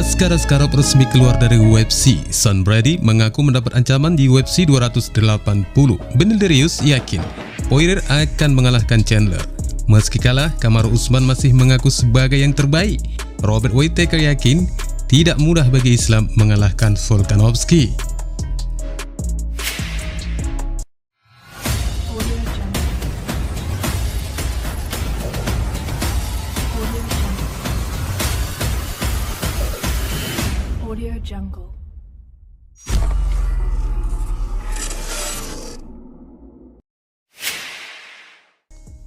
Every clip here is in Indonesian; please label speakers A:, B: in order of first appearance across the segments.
A: Askar resmi keluar dari UFC. Sean Brady mengaku mendapat ancaman di UFC 280. Beneil Dariush yakin Poirier akan mengalahkan Chandler. Meski kalah, Kamaru Usman masih mengaku sebagai yang terbaik. Robert Whittaker yakin tidak mudah bagi Islam mengalahkan Volkanovski.
B: Audio Jungle.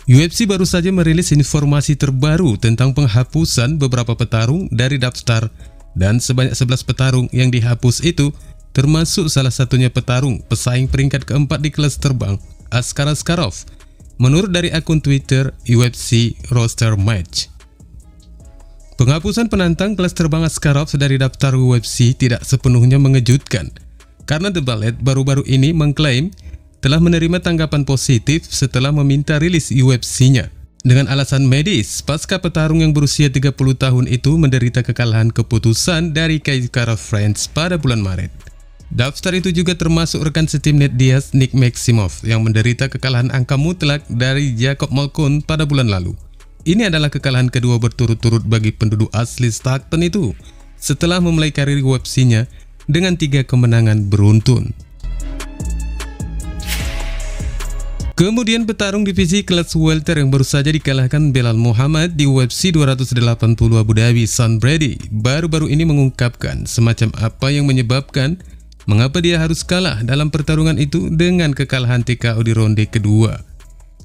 A: UFC baru saja merilis informasi terbaru tentang penghapusan beberapa petarung dari daftar, dan sebanyak 11 petarung yang dihapus itu termasuk salah satunya petarung pesaing peringkat keempat di kelas terbang, Askar Askarov, menurut dari akun Twitter UFC Roster Match. Penghapusan penantang kelas terbang Askarov dari daftar UFC tidak sepenuhnya mengejutkan, karena The Ballet baru-baru ini mengklaim telah menerima tanggapan positif setelah meminta rilis UFC-nya dengan alasan medis pasca petarung yang berusia 30 tahun itu menderita kekalahan keputusan dari Kai Kara-France pada bulan Maret. Daftar itu juga termasuk rekan setim Nate Diaz, Nick Maximov, yang menderita kekalahan angka mutlak dari Jacob Malkoun pada bulan lalu. Ini adalah kekalahan kedua berturut-turut bagi penduduk asli Stockton itu setelah memulai karir UFC-nya dengan 3 kemenangan beruntun. Kemudian petarung divisi kelas welter yang baru saja dikalahkan Belal Muhammad di UFC 280 Abu Dhabi, Sean Brady, baru-baru ini mengungkapkan semacam apa yang menyebabkan mengapa dia harus kalah dalam pertarungan itu dengan kekalahan TKO di ronde kedua.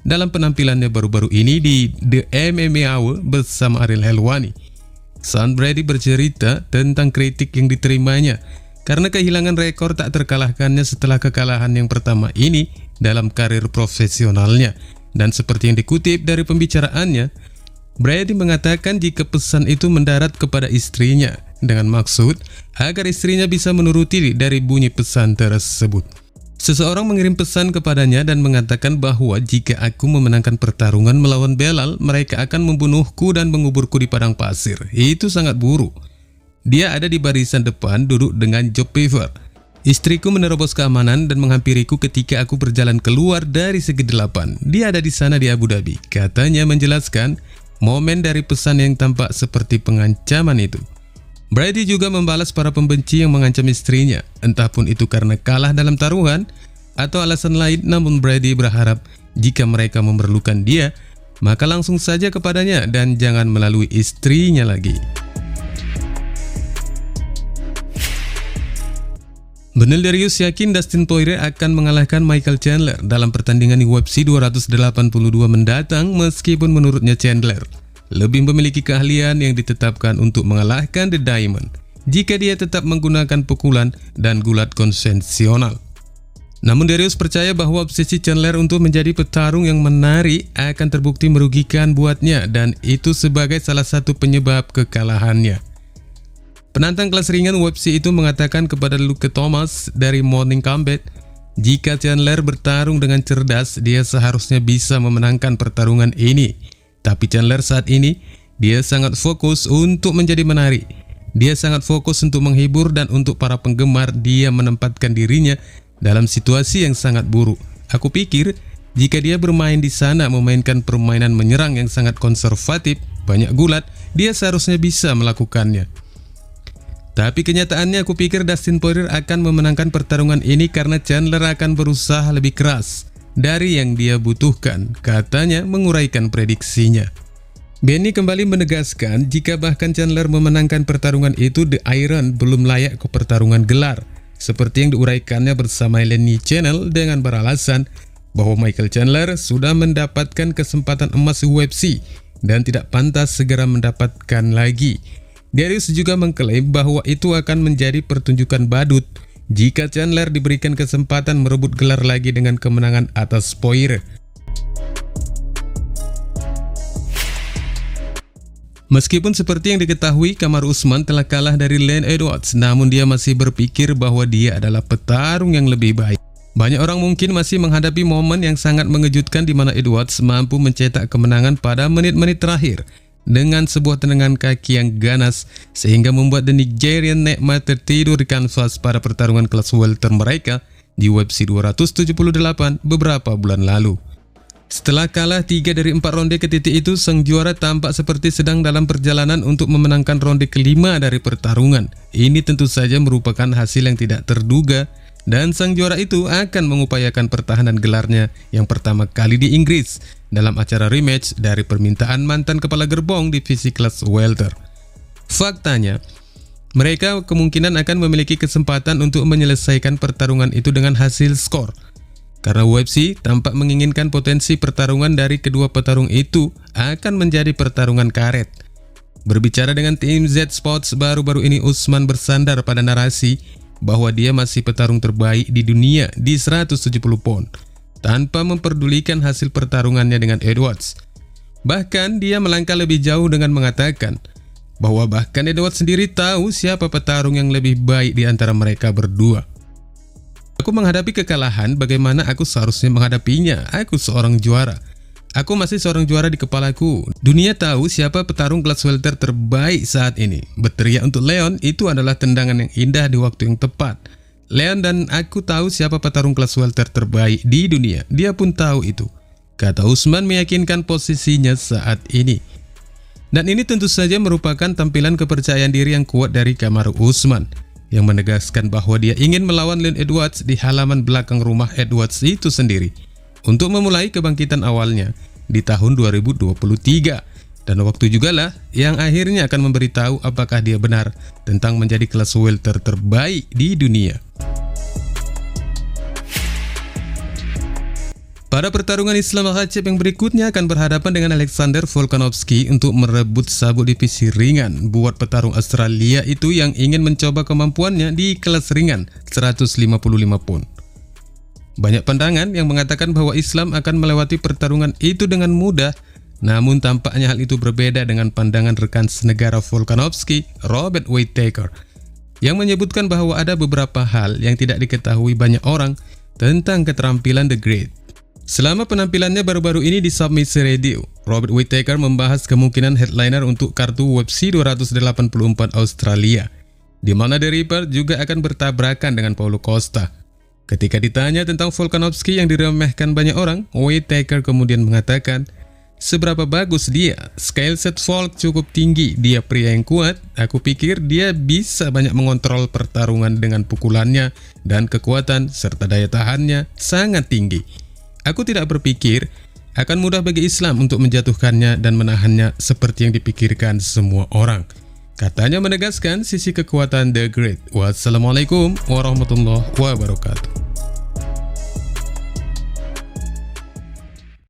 A: Dalam penampilannya baru-baru ini di The MMA Hour bersama Ariel Helwani, Sean Brady bercerita tentang kritik yang diterimanya karena kehilangan rekor tak terkalahkannya setelah kekalahan yang pertama ini dalam karir profesionalnya. Dan seperti yang dikutip dari pembicaraannya, Brady mengatakan jika pesan itu mendarat kepada istrinya dengan maksud agar istrinya bisa menuruti dari bunyi pesan tersebut. Seseorang mengirim pesan kepadanya dan mengatakan bahwa jika aku memenangkan pertarungan melawan Belal, mereka akan membunuhku dan menguburku di padang pasir. Itu sangat buruk. Dia ada di barisan depan duduk dengan Joe Beaver. Istriku menerobos keamanan dan menghampiriku ketika aku berjalan keluar dari segi 8. Dia ada di sana di Abu Dhabi. Katanya menjelaskan momen dari pesan yang tampak seperti pengancaman itu. Brady juga membalas para pembenci yang mengancam istrinya, entah pun itu karena kalah dalam taruhan atau alasan lain, namun Brady berharap jika mereka memerlukan dia, maka langsung saja kepadanya dan jangan melalui istrinya lagi. Beneil Dariush yakin Dustin Poirier akan mengalahkan Michael Chandler dalam pertandingan UFC 282 mendatang, meskipun menurutnya Chandler lebih memiliki keahlian yang ditetapkan untuk mengalahkan The Diamond jika dia tetap menggunakan pukulan dan gulat konvensional. Namun Dariush percaya bahwa obsesi Chandler untuk menjadi petarung yang menarik akan terbukti merugikan buatnya, dan itu sebagai salah satu penyebab kekalahannya. Penantang kelas ringan UFC itu mengatakan kepada Luke Thomas dari Morning Combat, jika Chandler bertarung dengan cerdas, dia seharusnya bisa memenangkan pertarungan ini. Tapi Chandler saat ini, dia sangat fokus untuk menjadi menarik. Dia sangat fokus untuk menghibur, dan untuk para penggemar dia menempatkan dirinya dalam situasi yang sangat buruk. Aku pikir jika dia bermain di sana memainkan permainan menyerang yang sangat konservatif, banyak gulat, dia seharusnya bisa melakukannya. Tapi kenyataannya aku pikir Dustin Poirier akan memenangkan pertarungan ini karena Chandler akan berusaha lebih keras dari yang dia butuhkan, katanya menguraikan prediksinya. Benny kembali menegaskan jika bahkan Chandler memenangkan pertarungan itu, The Iron belum layak ke pertarungan gelar, seperti yang diuraikannya bersama Lenny Channel dengan beralasan bahwa Michael Chandler sudah mendapatkan kesempatan emas UFC dan tidak pantas segera mendapatkan lagi. Dariush juga mengklaim bahwa itu akan menjadi pertunjukan badut jika Chandler diberikan kesempatan merebut gelar lagi dengan kemenangan atas Poirier. Meskipun seperti yang diketahui, Kamaru Usman telah kalah dari Leon Edwards, namun dia masih berpikir bahwa dia adalah petarung yang lebih baik. Banyak orang mungkin masih menghadapi momen yang sangat mengejutkan di mana Edwards mampu mencetak kemenangan pada menit-menit terakhir. dengan sebuah tendangan kaki yang ganas sehingga membuat The Nigerian nikmat tertidur di kanvas pada pertarungan kelas welter mereka di UFC 278 beberapa bulan lalu. Setelah kalah 3 dari 4 ronde ke titik itu, sang juara tampak seperti sedang dalam perjalanan untuk memenangkan ronde kelima dari pertarungan. Ini tentu saja merupakan hasil yang tidak terduga, dan sang juara itu akan mengupayakan pertahanan gelarnya yang pertama kali di Inggris dalam acara rematch dari permintaan mantan kepala gerbong divisi kelas welter. Faktanya, mereka kemungkinan akan memiliki kesempatan untuk menyelesaikan pertarungan itu dengan hasil skor. Karena UFC tampak menginginkan potensi pertarungan dari kedua petarung itu akan menjadi pertarungan karet. Berbicara dengan tim Z Sports baru-baru ini, Usman bersandar pada narasi bahwa dia masih petarung terbaik di dunia di 170 pound, tanpa memperdulikan hasil pertarungannya dengan Edwards. Bahkan dia melangkah lebih jauh dengan mengatakan bahwa bahkan Edwards sendiri tahu siapa petarung yang lebih baik di antara mereka berdua. Aku menghadapi kekalahan, bagaimana aku seharusnya menghadapinya? Aku seorang juara. Aku masih seorang juara di kepalaku. Dunia tahu siapa petarung kelas welter terbaik saat ini. Berteriak untuk Leon itu adalah tendangan yang indah di waktu yang tepat. Leon dan aku tahu siapa petarung kelas welter terbaik di dunia. Dia pun tahu itu, kata Usman meyakinkan posisinya saat ini. Dan ini tentu saja merupakan tampilan kepercayaan diri yang kuat dari Kamaru Usman, yang menegaskan bahwa dia ingin melawan Leon Edwards di halaman belakang rumah Edwards itu sendiri untuk memulai kebangkitan awalnya di tahun 2023. Dan waktu jugalah yang akhirnya akan memberitahu apakah dia benar tentang menjadi kelas welter terbaik di dunia. Pada pertarungan Islam Makhachev yang berikutnya akan berhadapan dengan Alexander Volkanovski untuk merebut sabuk divisi ringan buat petarung Australia itu yang ingin mencoba kemampuannya di kelas ringan 155 pound. Banyak pandangan yang mengatakan bahwa Islam akan melewati pertarungan itu dengan mudah, namun tampaknya hal itu berbeda dengan pandangan rekan senegara Volkanovski, Robert Whittaker, yang menyebutkan bahwa ada beberapa hal yang tidak diketahui banyak orang tentang keterampilan The Great. Selama penampilannya baru-baru ini di Submission Radio, Robert Whittaker membahas kemungkinan headliner untuk kartu UFC 284 Australia, di mana The Reaper juga akan bertabrakan dengan Paulo Costa. Ketika ditanya tentang Volkanovski yang diremehkan banyak orang, Whittaker kemudian mengatakan, seberapa bagus dia, skill set Volk cukup tinggi, dia pria yang kuat, aku pikir dia bisa banyak mengontrol pertarungan dengan pukulannya dan kekuatan serta daya tahannya sangat tinggi. Aku tidak berpikir akan mudah bagi Islam untuk menjatuhkannya dan menahannya seperti yang dipikirkan semua orang. Katanya menegaskan sisi kekuatan The Great. Wassalamualaikum warahmatullahi wabarakatuh.